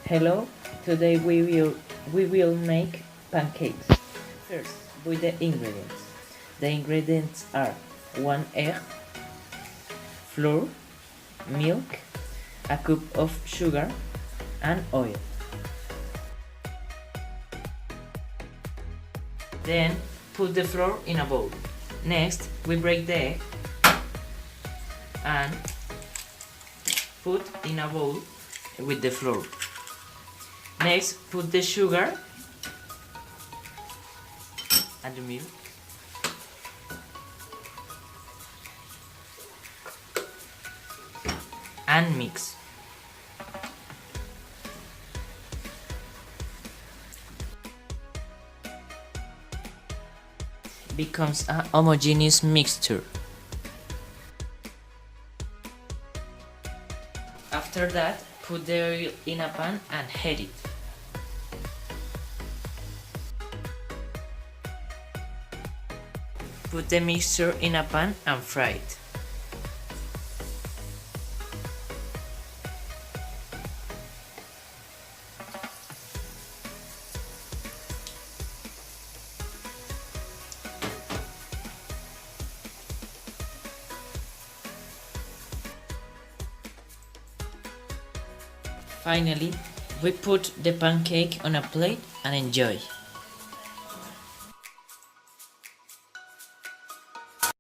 Hello, today we will make pancakes. First, with the ingredients. The ingredients are 1 egg, flour, milk, a cup of sugar, and oil. Then put the flour in a bowl. Next, we break the egg and put in a bowl with the flour. Next, put the sugar and the milk. And mix. Becomes a homogeneous mixture. After that, put the oil in a pan and heat it. Put the mixture in a pan and fry it. Finally, we put the pancake on a plate and enjoy.